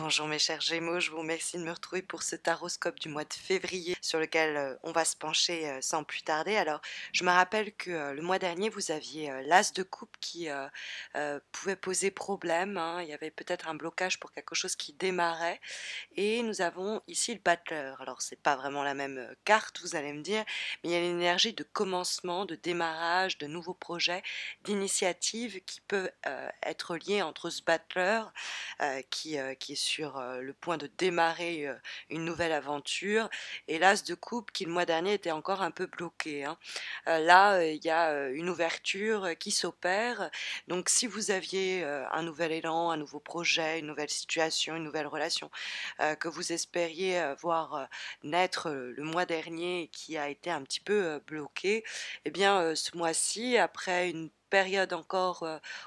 Bonjour mes chers Gémeaux, je vous remercie de me retrouver pour ce taroscope du mois de février sur lequel on va se pencher sans plus tarder. Alors, je me rappelle que le mois dernier, vous aviez l'as de coupe qui pouvait poser problème, hein. Il y avait peut-être un blocage pour quelque chose qui démarrait. Et nous avons ici le battleur. Alors, c'est pas vraiment la même carte, vous allez me dire, mais il y a l'énergie de commencement, de démarrage, de nouveaux projets, d'initiatives qui peuvent être liées entre ce battleur qui est sur le point de démarrer une nouvelle aventure, et l'as de coupe qui le mois dernier était encore un peu bloqué, hein. Là, il y a une ouverture qui s'opère. Donc, si vous aviez un nouvel élan, un nouveau projet, une nouvelle situation, une nouvelle relation que vous espériez voir naître le mois dernier et qui a été un petit peu bloqué, eh bien, ce mois-ci, après une période encore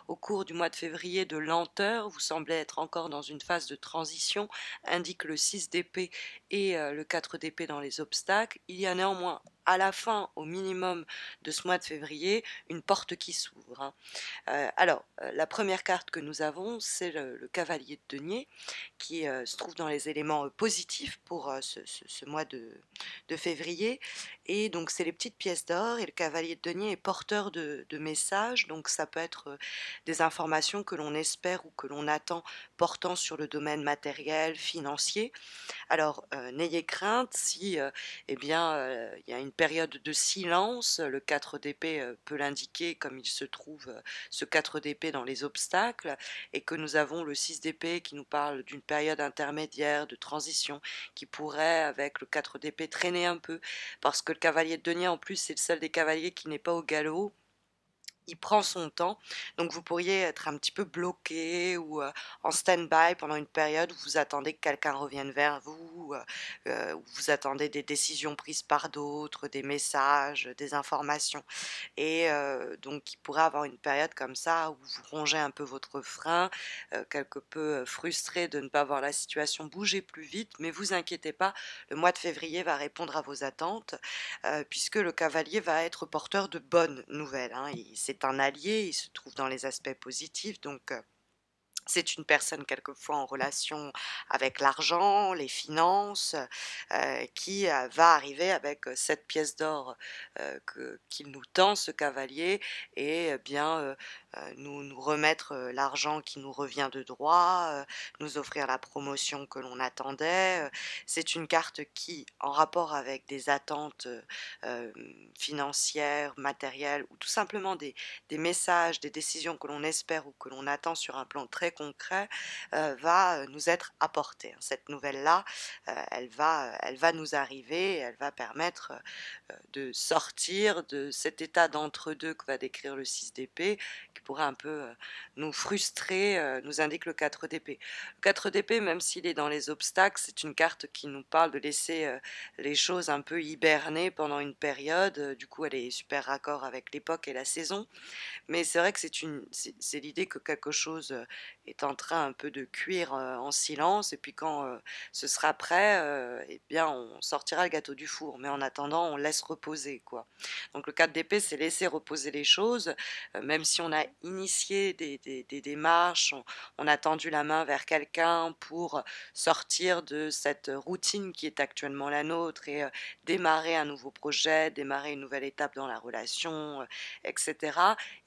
au cours du mois de février de lenteur, vous semblez être encore dans une phase de transition, indique le 6 d'épée et le 4 d'épée dans les obstacles. Il y a néanmoins à la fin, au minimum de ce mois de février, une porte qui s'ouvre, hein. La première carte que nous avons, c'est le cavalier de denier, qui se trouve dans les éléments positifs pour ce mois de février. Et donc, c'est les petites pièces d'or, et le cavalier de denier est porteur de messages. Donc, ça peut être des informations que l'on espère ou que l'on attend portant sur le domaine matériel, financier. Alors, n'ayez crainte si, eh bien, il y a une période de silence, le 4 d'épée, peut l'indiquer comme il se trouve, ce 4 d'épée dans les obstacles, et que nous avons le 6 d'épée qui nous parle d'une période intermédiaire de transition qui pourrait, avec le 4 d'épée, traîner un peu, parce que le cavalier de denier, en plus, c'est le seul des cavaliers qui n'est pas au galop. Il prend son temps, donc vous pourriez être un petit peu bloqué ou en stand-by pendant une période où vous attendez que quelqu'un revienne vers vous, où vous attendez des décisions prises par d'autres, des messages, des informations. Et donc il pourrait avoir une période comme ça où vous rongez un peu votre frein, quelque peu frustré de ne pas voir la situation bouger plus vite, mais vous inquiétez pas, le mois de février va répondre à vos attentes, puisque le cavalier va être porteur de bonnes nouvelles, hein. C'est un allié, il se trouve dans les aspects positifs, donc c'est une personne quelquefois en relation avec l'argent, les finances, qui va arriver avec cette pièce d'or qu'il nous tend, ce cavalier, et bien nous remettre l'argent qui nous revient de droit, nous offrir la promotion que l'on attendait. C'est une carte qui, en rapport avec des attentes financières, matérielles, ou tout simplement des messages, des décisions que l'on espère ou que l'on attend sur un plan très concret, va nous être apportée, hein. Cette nouvelle-là, elle va nous arriver, elle va permettre de sortir de cet état d'entre-deux que va décrire le 6 d'épée, qui pourrait un peu nous frustrer, nous indique le 4 d'épée. Le 4 d'épée, même s'il est dans les obstacles, c'est une carte qui nous parle de laisser les choses un peu hiberner pendant une période. Du coup, elle est super raccord avec l'époque et la saison. Mais c'est vrai que c'est l'idée que quelque chose est en train un peu de cuire en silence, et puis quand ce sera prêt, eh bien on sortira le gâteau du four. Mais en attendant, on laisse reposer, quoi. Donc le 4 d'épée, c'est laisser reposer les choses, même si on a initié des démarches, on a tendu la main vers quelqu'un pour sortir de cette routine qui est actuellement la nôtre, et démarrer un nouveau projet, démarrer une nouvelle étape dans la relation, etc.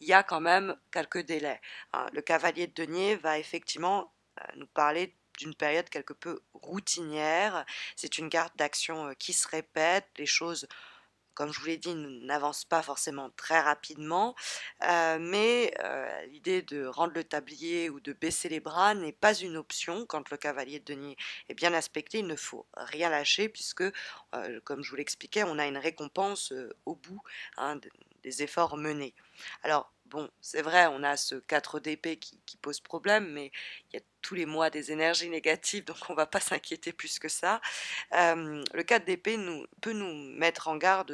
Il y a quand même quelques délais, hein. Le cavalier de denier va effectivement nous parler d'une période quelque peu routinière. C'est une carte d'action qui se répète. Les choses, comme je vous l'ai dit, n'avancent pas forcément très rapidement, mais l'idée de rendre le tablier ou de baisser les bras n'est pas une option. Quand le cavalier de denier est bien aspecté, il ne faut rien lâcher, puisque, comme je vous l'expliquais, on a une récompense au bout, hein, des efforts menés. Alors, bon, c'est vrai, on a ce 4 d'épée qui pose problème, mais il y a tous les mois des énergies négatives, donc on ne va pas s'inquiéter plus que ça. Le 4 d'épée peut nous mettre en garde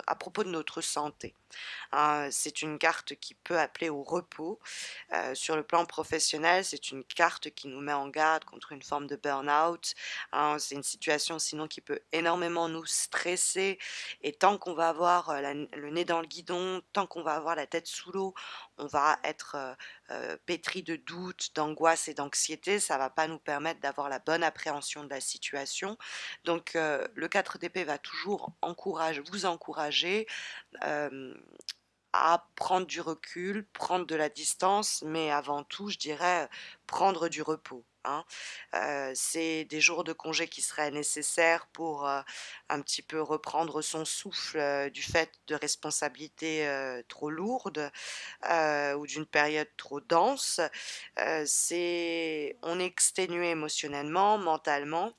à propos de notre santé, hein. C'est une carte qui peut appeler au repos. Sur le plan professionnel, c'est une carte qui nous met en garde contre une forme de burn-out, hein. C'est une situation sinon qui peut énormément nous stresser, et tant qu'on va avoir le nez dans le guidon, tant qu'on va avoir la tête sous l'eau, on va être pétrie de doutes, d'angoisse et d'anxiété, ça va pas nous permettre d'avoir la bonne appréhension de la situation. Donc le 4 d'épée va toujours vous encourager, hem, à prendre du recul, prendre de la distance, mais avant tout, je dirais, prendre du repos, hein. C'est des jours de congé qui seraient nécessaires pour, un petit peu reprendre son souffle, du fait de responsabilités, trop lourdes, ou d'une période trop dense. On est exténué émotionnellement, mentalement,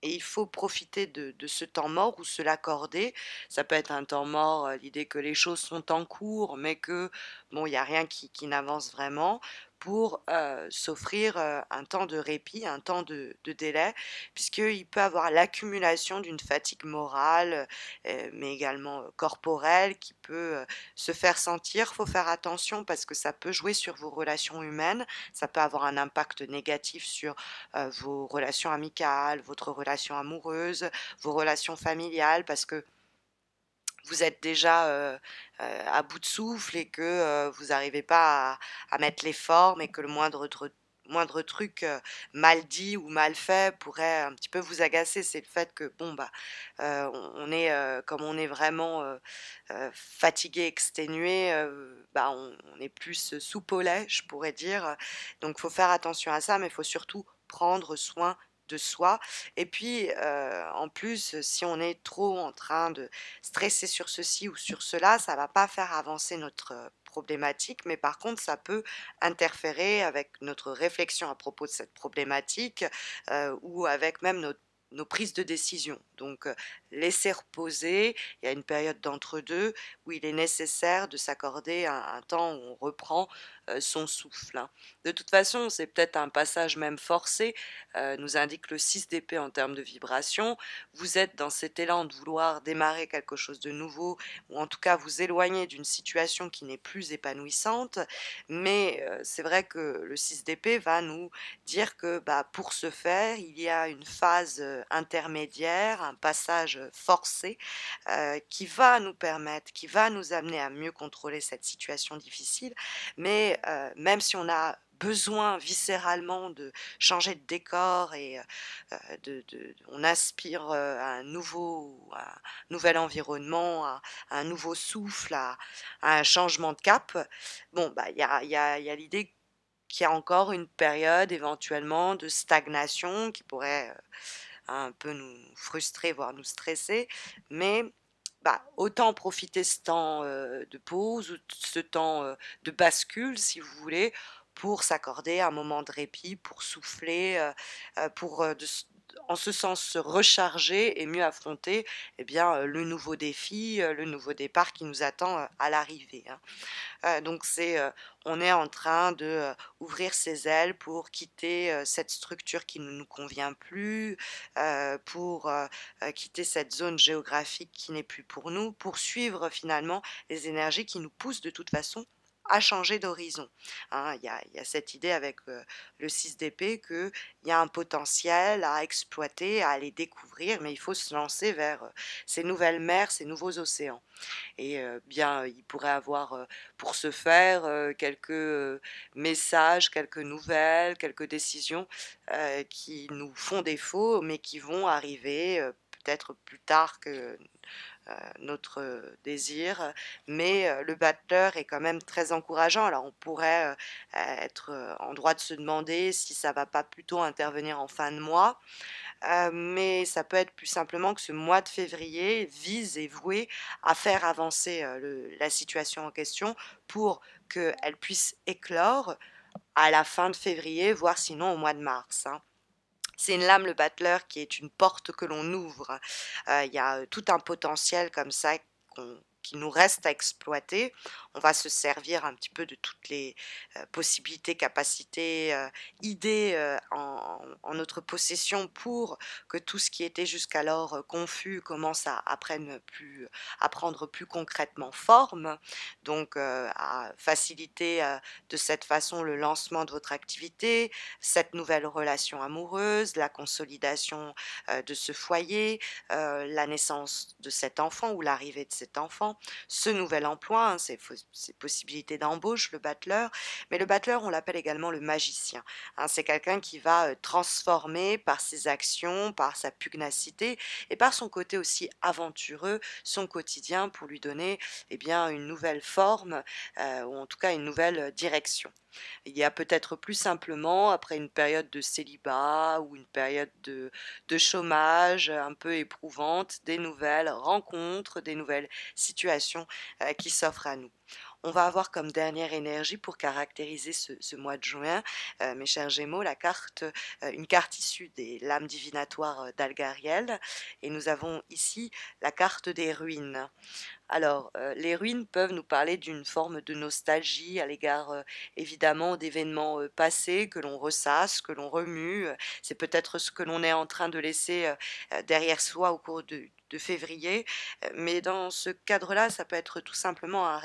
et il faut profiter de ce temps mort ou se l'accorder. Ça peut être un temps mort, l'idée que les choses sont en cours, mais que, bon, il y a rien qui n'avance vraiment, pour, s'offrir, un temps de répit, un temps de délai, puisqu'il peut avoir l'accumulation d'une fatigue morale, mais également, corporelle, qui peut, se faire sentir. Faut faire attention parce que ça peut jouer sur vos relations humaines, ça peut avoir un impact négatif sur vos relations amicales, votre relation amoureuse, vos relations familiales, parce que vous êtes déjà, à bout de souffle et que, vous n'arrivez pas à mettre les formes, et que le moindre truc, mal dit ou mal fait pourrait un petit peu vous agacer. C'est le fait que bon, bah, on est, comme on est vraiment, fatigué, exténué, bah, on est plus soupe au lait, je pourrais dire. Donc faut faire attention à ça, mais il faut surtout prendre soin de soi. Et puis, en plus, si on est trop en train de stresser sur ceci ou sur cela, ça va pas faire avancer notre, problématique, mais par contre ça peut interférer avec notre réflexion à propos de cette problématique, ou avec même nos prises de décision. Donc, laisser reposer, il y a une période d'entre-deux où il est nécessaire de s'accorder un temps où on reprend, son souffle, hein. De toute façon, c'est peut-être un passage même forcé, nous indique le 6 d'épée en termes de vibration. Vous êtes dans cet élan de vouloir démarrer quelque chose de nouveau, ou en tout cas vous éloigner d'une situation qui n'est plus épanouissante, mais c'est vrai que le 6 d'épée va nous dire que, bah, pour ce faire, il y a une phase, intermédiaire, un passage, forcé, qui va nous permettre, qui va nous amener à mieux contrôler cette situation difficile. Mais même si on a besoin viscéralement de changer de décor, et on aspire, à un nouvel environnement, à un nouveau souffle, à un changement de cap. Bon, bah, il y a l'idée qu'il y a encore une période éventuellement de stagnation qui pourrait, un peu nous frustrer, voire nous stresser, mais bah, autant profiter ce temps, de pause, ou ce temps, de bascule si vous voulez, pour s'accorder un moment de répit, pour souffler, pour, de s en ce sens se recharger et mieux affronter, eh bien, le nouveau défi, le nouveau départ qui nous attend, à l'arrivée, hein. Donc on est en train de, ouvrir ses ailes pour quitter, cette structure qui ne nous convient plus, pour, quitter cette zone géographique qui n'est plus pour nous, pour suivre finalement les énergies qui nous poussent de toute façon à changer d'horizon, hein. Il y a cette idée avec, le 6 d'épée, qu'il y a un potentiel à exploiter, à aller découvrir, mais il faut se lancer vers, ces nouvelles mers, ces nouveaux océans. Et bien, il pourrait avoir, pour ce faire, quelques, messages, quelques nouvelles, quelques décisions, qui nous font défaut, mais qui vont arriver, peut-être plus tard que, notre, désir. Mais le battleur est quand même très encourageant. Alors on pourrait, être, en droit de se demander si ça va pas plutôt intervenir en fin de mois. Mais ça peut être plus simplement que ce mois de février vise et voué à faire avancer, la situation en question, pour qu'elle puisse éclore à la fin de février, voire sinon au mois de mars, hein. C'est une lame, le battleur, qui est une porte que l'on ouvre. Il y a, tout un potentiel comme ça qui nous reste à exploiter. On va se servir un petit peu de toutes les, possibilités, capacités, idées, en notre possession, pour que tout ce qui était jusqu'alors, confus, commence à prendre plus concrètement forme. Donc à faciliter, de cette façon le lancement de votre activité, cette nouvelle relation amoureuse, la consolidation, de ce foyer, la naissance de cet enfant ou l'arrivée de cet enfant. emploi, ce nouvel emploi, hein, ces possibilités d'embauche, le battleur. Mais le battleur, on l'appelle également le magicien, hein. C'est quelqu'un qui va transformer par ses actions, par sa pugnacité et par son côté aussi aventureux, son quotidien pour lui donner eh bien, une nouvelle forme ou en tout cas une nouvelle direction. Il y a peut-être plus simplement, après une période de célibat ou une période de chômage un peu éprouvante, des nouvelles rencontres, des nouvelles situations qui s'offrent à nous. On va avoir comme dernière énergie pour caractériser ce mois de juin, mes chers Gémeaux, une carte issue des lames divinatoires d'Algariel. Et nous avons ici la carte des ruines. Alors, les ruines peuvent nous parler d'une forme de nostalgie à l'égard, évidemment d'événements, passés que l'on ressasse, que l'on remue, c'est peut-être ce que l'on est en train de laisser, derrière soi au cours de février, mais dans ce cadre-là, ça peut être tout simplement un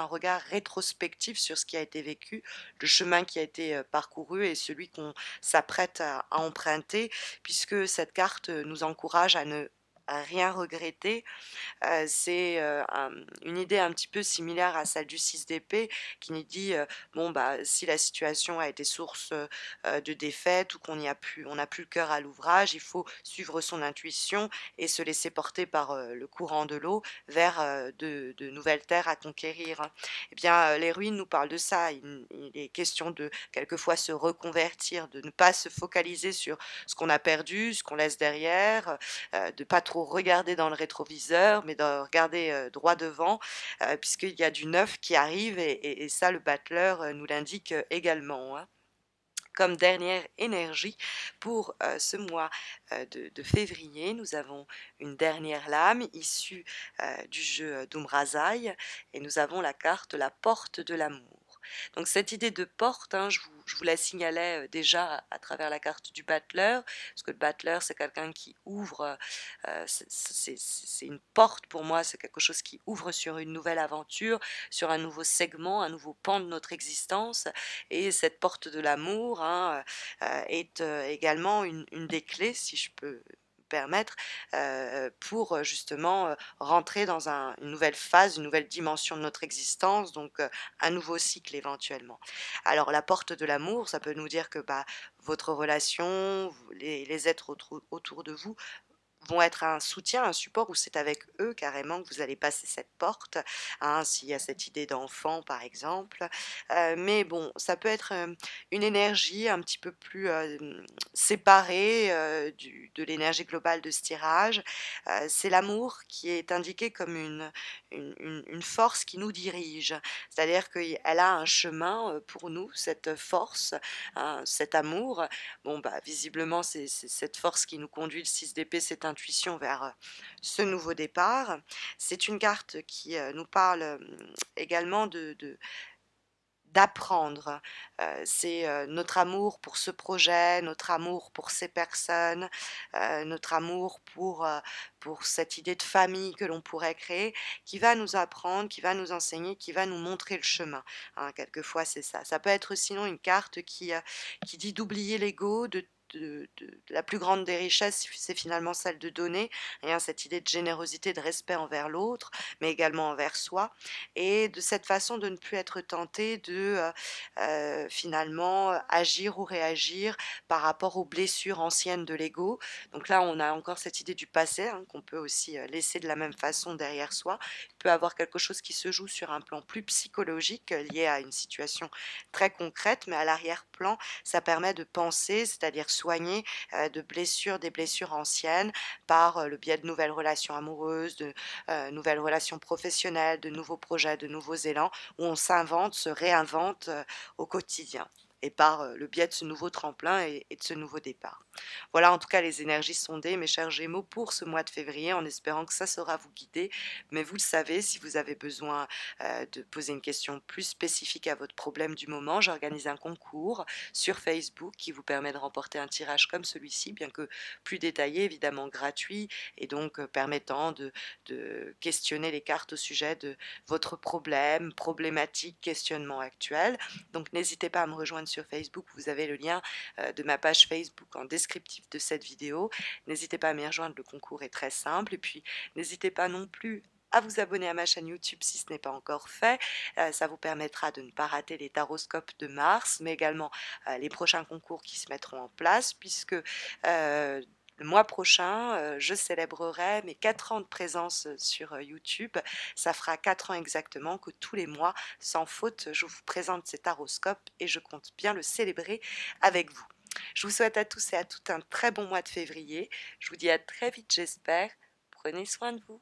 regard rétrospectif sur ce qui a été vécu, le chemin qui a été, parcouru et celui qu'on s'apprête à emprunter puisque cette carte, nous encourage à rien regretter. C'est, une idée un petit peu similaire à celle du 6 d'épée qui nous dit, bon, bah, si la situation a été source, de défaite ou on n'a plus le cœur à l'ouvrage, il faut suivre son intuition et se laisser porter par, le courant de l'eau vers, de nouvelles terres à conquérir, hein. Eh bien, les ruines nous parlent de ça. Il est question de quelquefois se reconvertir, de ne pas se focaliser sur ce qu'on a perdu, ce qu'on laisse derrière, de pas trop regarder dans le rétroviseur, mais de regarder, droit devant, puisqu'il y a du neuf qui arrive et ça le battleur, nous l'indique, également, hein. Comme dernière énergie pour, ce mois, de février, nous avons une dernière lame issue, du jeu, d'Umrazaï et nous avons la carte la porte de l'amour. Donc cette idée de porte, hein, je vous la signalais, déjà à travers la carte du battleur, parce que le battleur, c'est quelqu'un qui ouvre, c'est une porte pour moi, c'est quelque chose qui ouvre sur une nouvelle aventure, sur un nouveau segment, un nouveau pan de notre existence et cette porte de l'amour, hein, est, également une des clés, si je peux me permettre, pour, justement, rentrer dans une nouvelle phase, une nouvelle dimension de notre existence, donc un nouveau cycle éventuellement. Alors la porte de l'amour, ça peut nous dire que, bah, votre relation, les êtres autour de vous vont être un soutien, un support où c'est avec eux carrément que vous allez passer cette porte, hein, s'il y a cette idée d'enfant par exemple. Mais bon, ça peut être, une énergie un petit peu plus, séparée, du de l'énergie globale de ce tirage. C'est l'amour qui est indiqué comme une force qui nous dirige. C'est-à-dire qu'elle a un chemin, pour nous, cette force, hein, cet amour. Bon, bah, visiblement, c'est cette force qui nous conduit, le 6 d'épée, cette intuition vers, ce nouveau départ. C'est une carte qui, nous parle, également d'apprendre. C'est, notre amour pour ce projet, notre amour pour ces personnes, notre amour pour cette idée de famille que l'on pourrait créer, qui va nous apprendre, qui va nous enseigner, qui va nous montrer le chemin, hein. Quelquefois, c'est ça. Ça peut être sinon une carte qui dit d'oublier l'ego, de la plus grande des richesses, c'est finalement celle de donner, et hein, cette idée de générosité, de respect envers l'autre, mais également envers soi et de cette façon de ne plus être tenté de, finalement, agir ou réagir par rapport aux blessures anciennes de l'ego. Donc là, on a encore cette idée du passé, hein, qu'on peut aussi, laisser de la même façon derrière soi. Il peut avoir quelque chose qui se joue sur un plan plus psychologique, lié à une situation très concrète, mais à l'arrière-plan, ça permet de penser, c'est-à-dire soigner, des blessures anciennes par, le biais de nouvelles relations amoureuses, de nouvelles relations professionnelles, de nouveaux projets, de nouveaux élans, où on s'invente, se réinvente au quotidien et par le biais de ce nouveau tremplin et de ce nouveau départ. Voilà en tout cas les énergies sondées, mes chers Gémeaux, pour ce mois de février, en espérant que ça saura vous guider. Mais vous le savez, si vous avez besoin de poser une question plus spécifique à votre problème du moment, j'organise un concours sur Facebook qui vous permet de remporter un tirage comme celui-ci, bien que plus détaillé, évidemment gratuit, et donc permettant de questionner les cartes au sujet de votre problème, problématique, questionnement actuel. Donc n'hésitez pas à me rejoindre sur Facebook, vous avez le lien de ma page Facebook en descriptif de cette vidéo. N'hésitez pas à m'y rejoindre, le concours est très simple. Et puis n'hésitez pas non plus à vous abonner à ma chaîne YouTube si ce n'est pas encore fait. Ça vous permettra de ne pas rater les taroscopes de mars, mais également les prochains concours qui se mettront en place, puisque le mois prochain, je célébrerai mes 4 ans de présence sur YouTube. Ça fera 4 ans exactement que tous les mois, sans faute, je vous présente ces taroscopes et je compte bien le célébrer avec vous. Je vous souhaite à tous et à toutes un très bon mois de février. Je vous dis à très vite, j'espère. Prenez soin de vous.